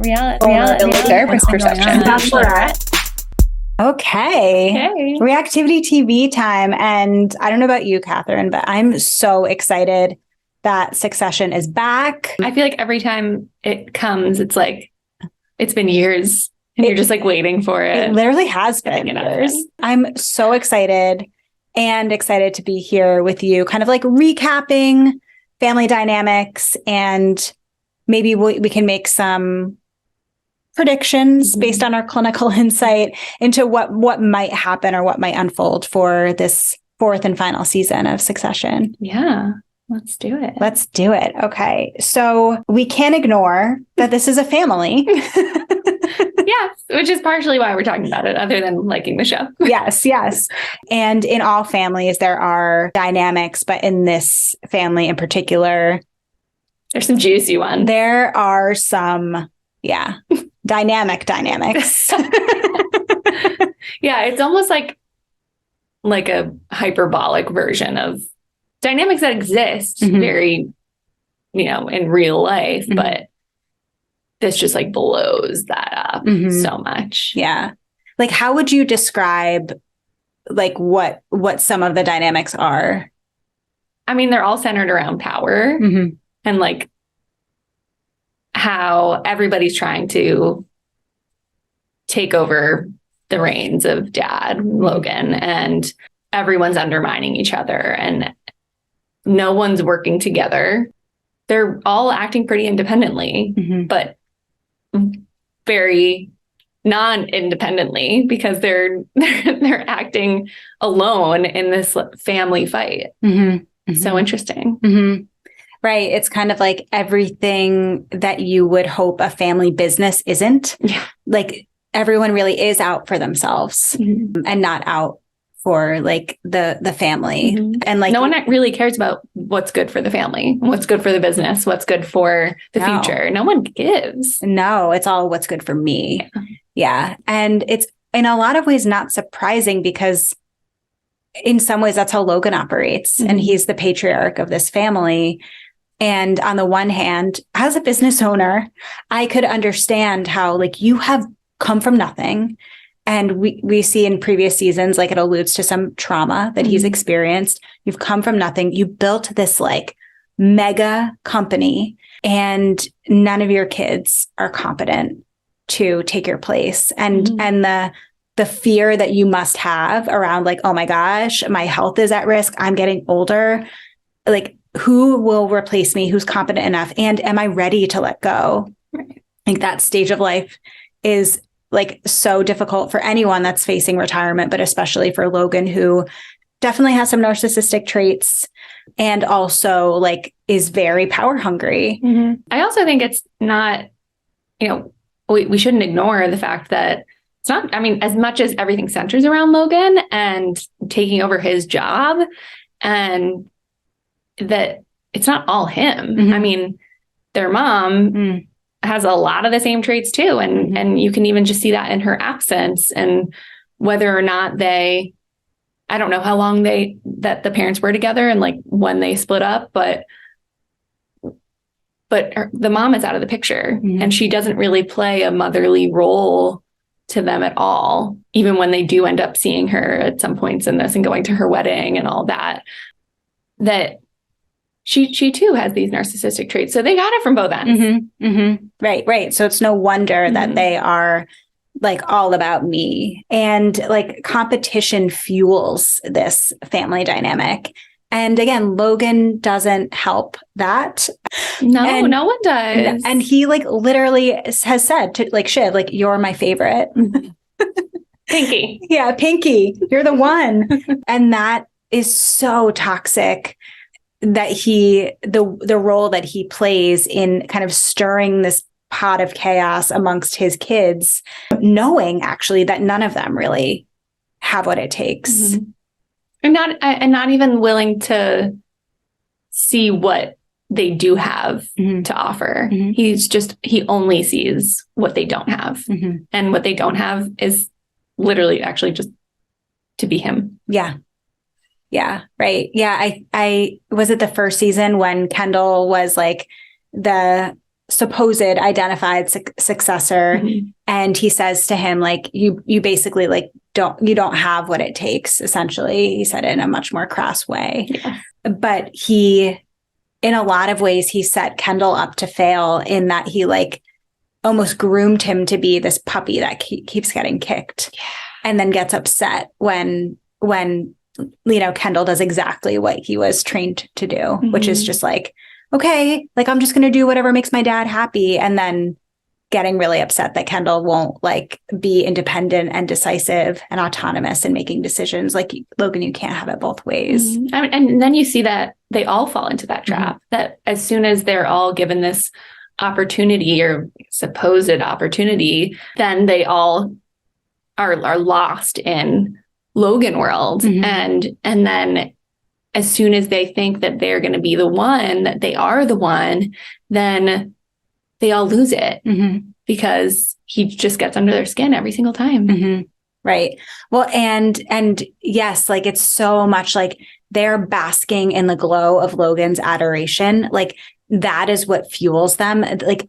Reality therapist perception. Bachelorette. Okay. Reactivity TV time. And I don't know about you, Catherine, but I'm so excited that Succession is back. I feel like every time it comes, it's like, it's been years and you're just like waiting for it. It literally has been years. I'm so excited to be here with you, kind of like recapping family dynamics, and maybe we can make some predictions based on our clinical insight into what might happen or what might unfold for this fourth and final season of Succession. Yeah, let's do it. Let's do it. Okay. So we can't ignore that this is a family. Yes, which is partially why we're talking about it, other than liking the show. Yes. And in all families, there are dynamics, but in this family in particular, there's some juicy ones. There are some, dynamics. Yeah, it's almost like a hyperbolic version of dynamics that exist very, in real life, but this just like blows that up so much. Yeah. Like, how would you describe like what some of the dynamics are? I mean, they're all centered around power and like how everybody's trying to take over the reins of Dad, Logan, and everyone's undermining each other and no one's working together. They're all acting pretty independently, but very non-independently because they're acting alone in this family fight. So interesting. Right. It's kind of like everything that you would hope a family business isn't. Yeah. Like everyone really is out for themselves and not out for like the family. And like no one really cares about what's good for the family, what's good for the business, what's good for the future. No one gives. No, it's all what's good for me. Yeah. And it's in a lot of ways not surprising because in some ways that's how Logan operates and he's the patriarch of this family. And on the one hand, as a business owner, I could understand how like you have come from nothing. And we see in previous seasons, like it alludes to some trauma that he's experienced. You've come from nothing. You built this like mega company and none of your kids are competent to take your place. And the fear that you must have around like, oh my gosh, my health is at risk. I'm getting older. Like who will replace me? Who's competent enough? And am I ready to let go? Right. I think that stage of life is like so difficult for anyone that's facing retirement, but especially for Logan, who definitely has some narcissistic traits and also like is very power hungry. I also think it's not, we shouldn't ignore the fact that it's not, I mean, as much as everything centers around Logan and taking over his job, and that it's not all him. I mean, their mom has a lot of the same traits too. And you can even just see that in her absence and whether or not I don't know how long that the parents were together and like when they split up, but the mom is out of the picture and she doesn't really play a motherly role to them at all. Even when they do end up seeing her at some points in this and going to her wedding and all that she too has these narcissistic traits. So they got it from both ends. Right. So it's no wonder that they are like all about me, and like competition fuels this family dynamic. And again, Logan doesn't help that. No, no one does. And he like literally has said to like Shiv, like, you're my favorite. Pinky. Yeah, Pinky, you're the one. And that is so toxic. That the role that he plays in kind of stirring this pot of chaos amongst his kids, knowing actually that none of them really have what it takes. And not even willing to see what they do have to offer. He only sees what they don't have. And what they don't have is literally actually just to be him. Yeah. Right. Yeah. I was it the first season when Kendall was like the supposed identified successor. Mm-hmm. And he says to him, like, you basically like, you don't have what it takes. Essentially, he said it in a much more crass way. Yeah. But he, in a lot of ways, he set Kendall up to fail in that he like almost groomed him to be this puppy that keeps getting kicked, and then gets upset when Kendall does exactly what he was trained to do, which is just like, okay, like I'm just going to do whatever makes my dad happy. And then getting really upset that Kendall won't like be independent and decisive and autonomous in making decisions. Like, Logan, you can't have it both ways. And then you see that they all fall into that trap, that as soon as they're all given this opportunity or supposed opportunity, then they all are lost in Logan world. And then as soon as they think that they're going to be the one, that they are the one, then they all lose it because he just gets under their skin every single time. Right. Well, and yes, like it's so much like they're basking in the glow of Logan's adoration. Like that is what fuels them. Like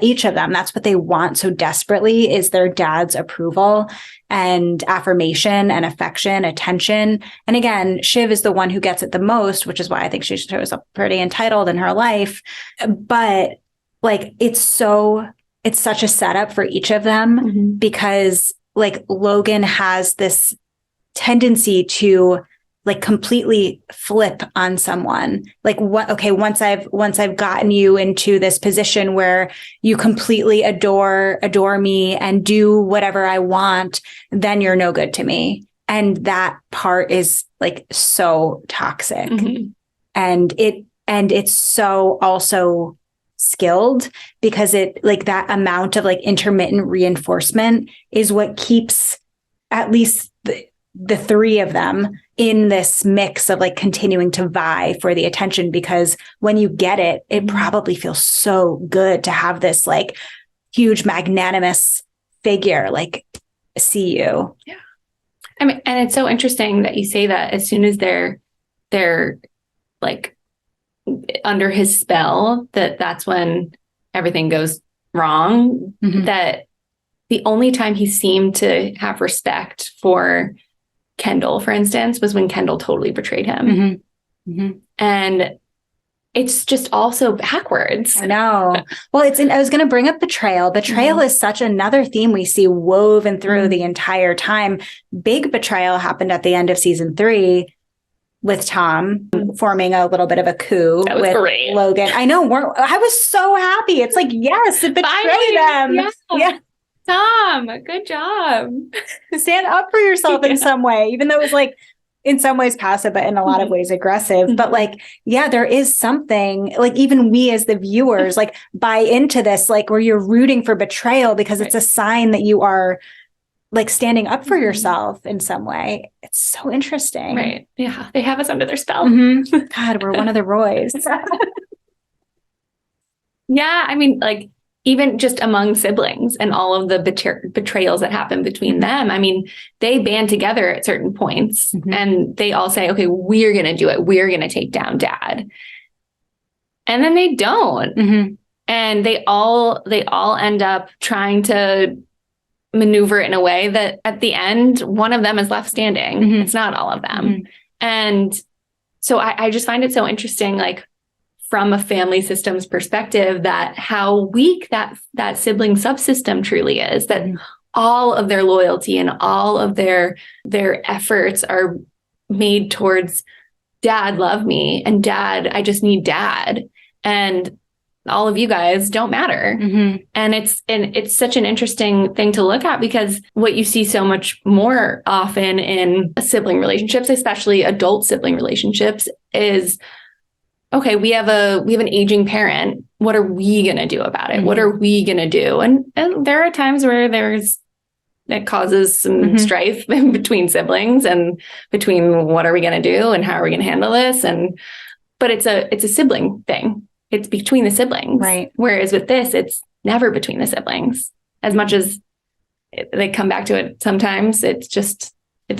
each of them, that's what they want so desperately, is their dad's approval and affirmation and affection, attention. And again, Shiv is the one who gets it the most, which is why I think she shows up pretty entitled in her life. But like, it's such a setup for each of them because like Logan has this tendency to like completely flip on someone. Like once I've gotten you into this position where you completely adore me and do whatever I want, then you're no good to me. And that part is like so toxic. And it's so also skilled, because it like that amount of like intermittent reinforcement is what keeps at least the three of them in this mix of like continuing to vie for the attention, because when you get it, it probably feels so good to have this like huge magnanimous figure like see you. Yeah. I mean, and it's so interesting that you say that as soon as they're like under his spell, that's when everything goes wrong. That the only time he seemed to have respect for Kendall, for instance, was when Kendall totally betrayed him. And it's just also backwards. I know. Well, I was going to bring up betrayal. Betrayal is such another theme we see woven through the entire time. Big betrayal happened at the end of season 3 with Tom forming a little bit of a coup with great. Logan. I know. I was so happy. It's like, yes, betray them. Yeah. Tom, good job. Stand up for yourself in some way, even though it was like in some ways passive, but in a lot of ways aggressive. But like, yeah, there is something like even we as the viewers like buy into this, like where you're rooting for betrayal because it's a sign that you are like standing up for yourself in some way. It's so interesting. Right. Yeah. They have us under their spell. God, we're one of the Roys. Yeah. I mean, like, even just among siblings and all of the betrayals that happen between them. I mean, they band together at certain points and they all say, okay, we're going to do it. We're going to take down dad. And then they don't. And they all end up trying to maneuver it in a way that at the end, one of them is left standing. It's not all of them. And so I just find it so interesting, like from a family systems perspective, that how weak that sibling subsystem truly is, that all of their loyalty and all of their efforts are made towards dad, love me, and dad, I just need dad. And all of you guys don't matter. And it's such an interesting thing to look at, because what you see so much more often in sibling relationships, especially adult sibling relationships, is, okay, we have an aging parent. What are we going to do about it? What are we going to do? And there are times where it causes some strife between siblings and between what are we going to do and how are we going to handle this? But it's a sibling thing. It's between the siblings. Right. Whereas with this, it's never between the siblings. As much as they come back to it sometimes, it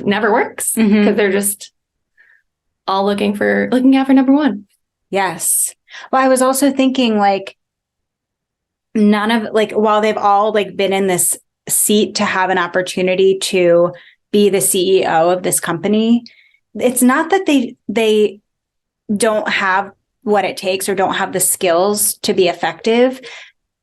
never works because they're just all looking out for number one. Yes. Well, I was also thinking like none of like, while they've all like been in this seat to have an opportunity to be the CEO of this company, it's not that they don't have what it takes or don't have the skills to be effective.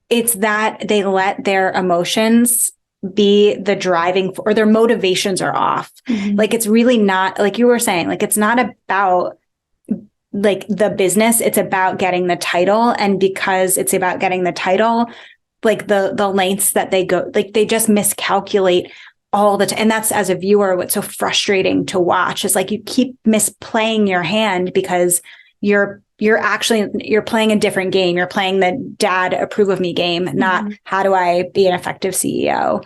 It's that they let their emotions be the driving, or their motivations are off. Like, it's really not, like you were saying, like, it's not about like the business, it's about getting the title. And because it's about getting the title, like the lengths that they go, like they just miscalculate all the time. And that's, as a viewer, what's so frustrating to watch is like you keep misplaying your hand because you're playing a different game. You're playing the dad approve of me game, not how do I be an effective CEO.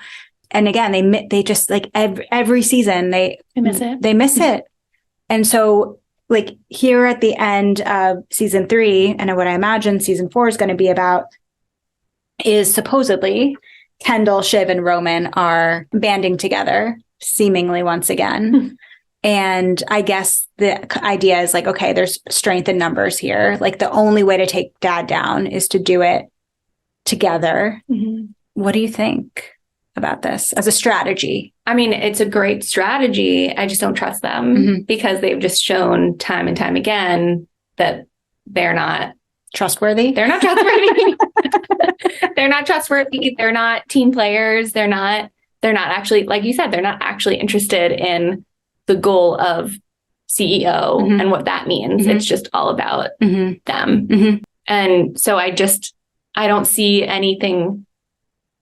And again, they just like every season they miss it. And so like here at the end of season 3, and what I imagine season 4 is going to be about, is supposedly Kendall, Shiv, and Roman are banding together, seemingly once again. And I guess the idea is like, okay, there's strength in numbers here. Like the only way to take dad down is to do it together. What do you think about this as a strategy? I mean, it's a great strategy. I just don't trust them because they've just shown time and time again that they're not trustworthy. They're not trustworthy. They're not trustworthy. They're not team players. They're not actually, like you said, they're not actually interested in the goal of CEO and what that means. It's just all about them. And so I don't see anything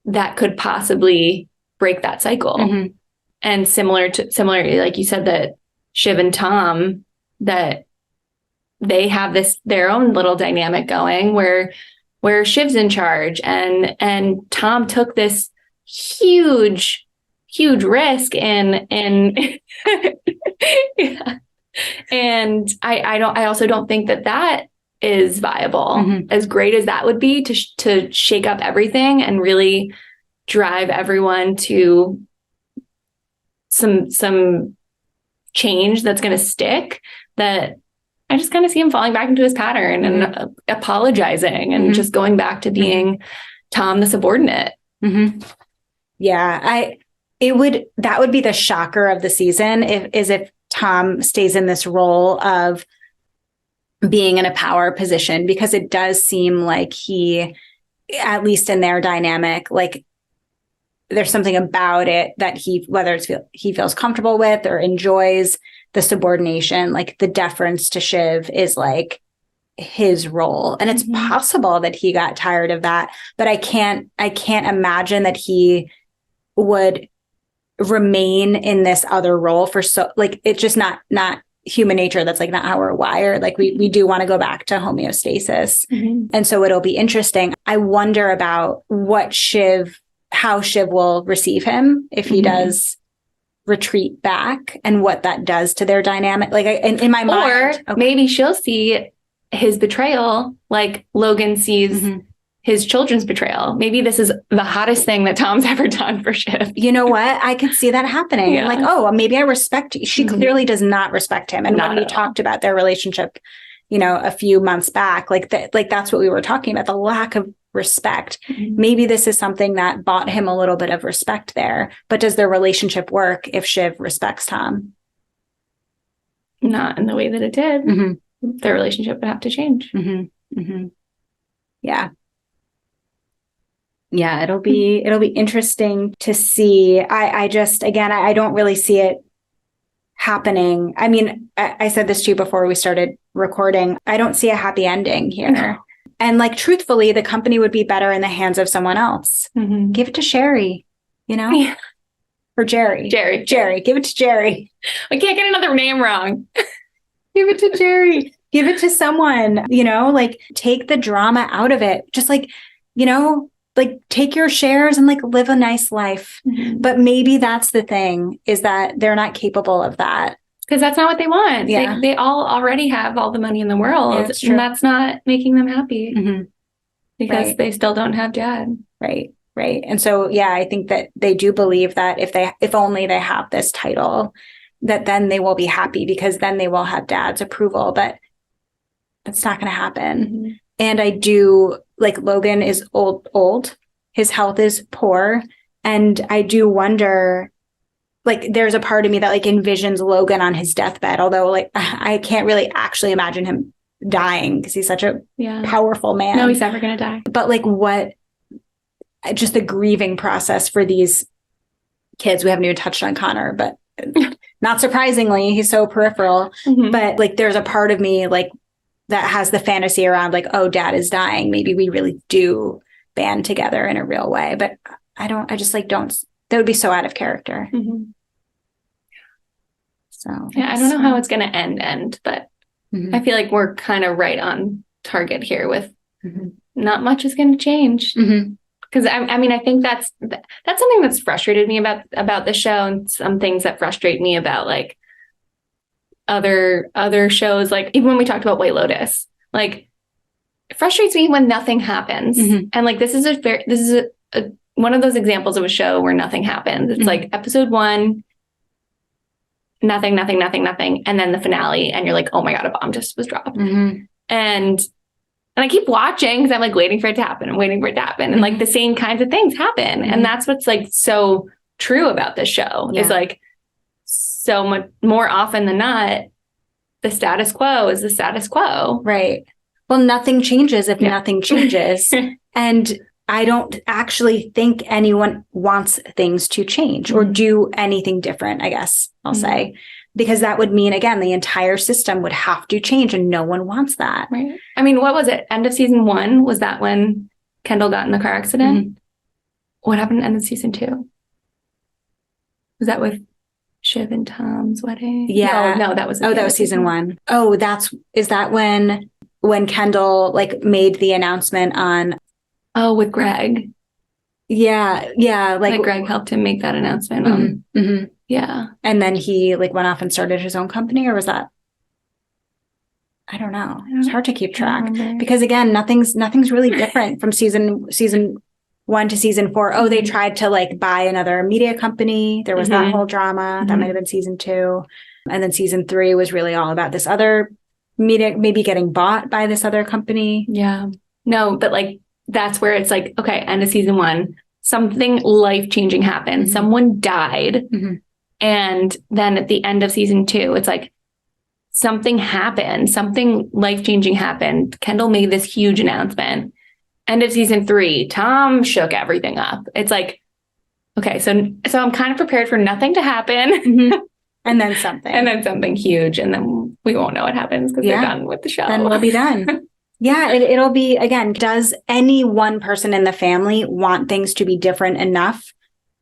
that could possibly break that cycle. And similarly, like you said, that Shiv and Tom, that they have their own little dynamic going where Shiv's in charge and Tom took this huge risk in yeah. And I also don't think that is viable, as great as that would be to shake up everything and really drive everyone to some change that's going to stick. That I just kind of see him falling back into his pattern and apologizing and just going back to being Tom the subordinate. Yeah, that would be the shocker of the season if Tom stays in this role of being in a power position, because it does seem like he, at least in their dynamic, like there's something about it that whether he feels comfortable with or enjoys the subordination, like the deference to Shiv is like his role. And it's possible that he got tired of that, but I can't imagine that he would remain in this other role for it's just not human nature. That's like not how we're wired. Like we do want to go back to homeostasis. And so it'll be interesting. I wonder about how Shiv will receive him if he does retreat back, and what that does to their dynamic. Like in my mind, or maybe she'll see his betrayal like Logan sees his children's betrayal. Maybe this is the hottest thing that Tom's ever done for Shiv. You know what? I could see that happening. Yeah. Like, oh, maybe I respect you. She clearly does not respect him. And when we talked about their relationship, a few months back, that's what we were talking about, the lack of respect. Maybe this is something that bought him a little bit of respect there. But does their relationship work if Shiv respects Tom? Not in the way that it did. Their relationship would have to change. Yeah. Yeah, it'll be interesting to see. I don't really see it happening. I mean, I said this to you before we started recording. I don't see a happy ending here. No. And like, truthfully, the company would be better in the hands of someone else. Give it to Sherry, Yeah. Or Jerry. Jerry. Give it to Jerry. I can't get another name wrong. Give it to Jerry. Give it to someone, like take the drama out of it. Just like, like take your shares and like live a nice life. But maybe that's the thing, is that they're not capable of that. Because that's not what they want. Yeah. They all already have all the money in the world. Yeah, that's true. And that's not making them happy because they still don't have dad. Right. And so, yeah, I think that they do believe that if only they have this title, that then they will be happy, because then they will have dad's approval. But that's not going to happen. And I do like Logan is old, his health is poor. And I do wonder, like, there's a part of me that like envisions Logan on his deathbed, although like I can't really actually imagine him dying because he's such a powerful man. No, he's never going to die. But like just the grieving process for these kids. We haven't even touched on Connor, but not surprisingly, he's so peripheral. But like, there's a part of me like that has the fantasy around like, oh, dad is dying. Maybe we really do band together in a real way. But I just like don't, that would be so out of character. So yeah, I don't know how it's going to end, but I feel like we're kind of right on target here with not much is going to change. Because I mean, I think that's something that's frustrated me about the show, and some things that frustrate me about like other shows. Like even when we talked about White Lotus, like it frustrates me when nothing happens. And like this is a one of those examples of a show where nothing happens. It's like episode 1, nothing, and then the finale, and you're like, oh my god, a bomb just was dropped. And I keep watching because I'm like waiting for it to happen and like the same kinds of things happen. And that's what's like so true about this show is like so much more often than not, the status quo is the status quo. Right. Well, nothing changes if nothing changes. And I don't actually think anyone wants things to change or do anything different, I guess I'll say. Because that would mean, again, the entire system would have to change and no one wants that. Right. I mean, what was it? End of season 1? Was that when Kendall got in the car accident? What happened at the end of season 2? Was that with Shiv and Tom's wedding? Yeah. No, that was... that was season 1. Oh, is that when Kendall like made the announcement on... Oh, with Greg. Yeah. Like Greg helped him make that announcement. Yeah. And then he like went off and started his own company, or was that? I don't know. It's hard to keep track because again, nothing's really different from season 1 to season 4. Oh, they tried to like buy another media company. There was that whole drama. That might have been season 2. And then season 3 was really all about this other media, maybe getting bought by this other company. Yeah. No, but like, that's where it's like, okay, end of season 1, something life-changing happened. Someone died. And then at the end of season 2, it's like something happened, something life-changing happened. Kendall made this huge announcement. End of season 3, Tom shook everything up. It's like, okay, so I'm kind of prepared for nothing to happen. And then something. And then something huge. And then we won't know what happens because they're done with the show. Then we'll be done. Yeah, it'll be, again, does any one person in the family want things to be different enough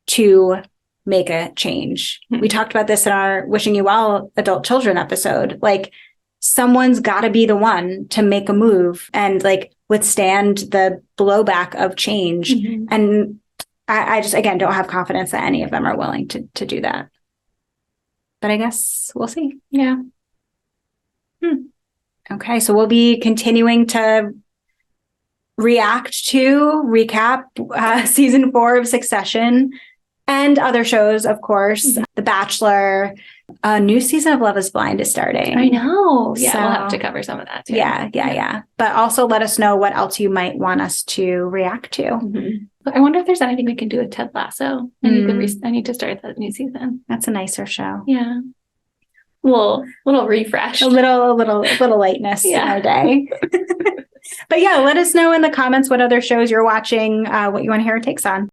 to make a change? We talked about this in our Wishing You Well adult children episode. Like someone's got to be the one to make a move and like withstand the blowback of change. And I just, again, don't have confidence that any of them are willing to do that. But I guess we'll see. Yeah. Okay, so we'll be continuing to recap season 4 of Succession and other shows, of course. The Bachelor, a new season of Love is Blind is starting. I know. Yeah, So, we'll have to cover some of that too. Yeah. But also let us know what else you might want us to react to. I wonder if there's anything we can do with Ted Lasso. I need to start that new season. That's a nicer show. Yeah. Little refresh. A little lightness in our day. But yeah, let us know in the comments what other shows you're watching, what you want to hear our takes on.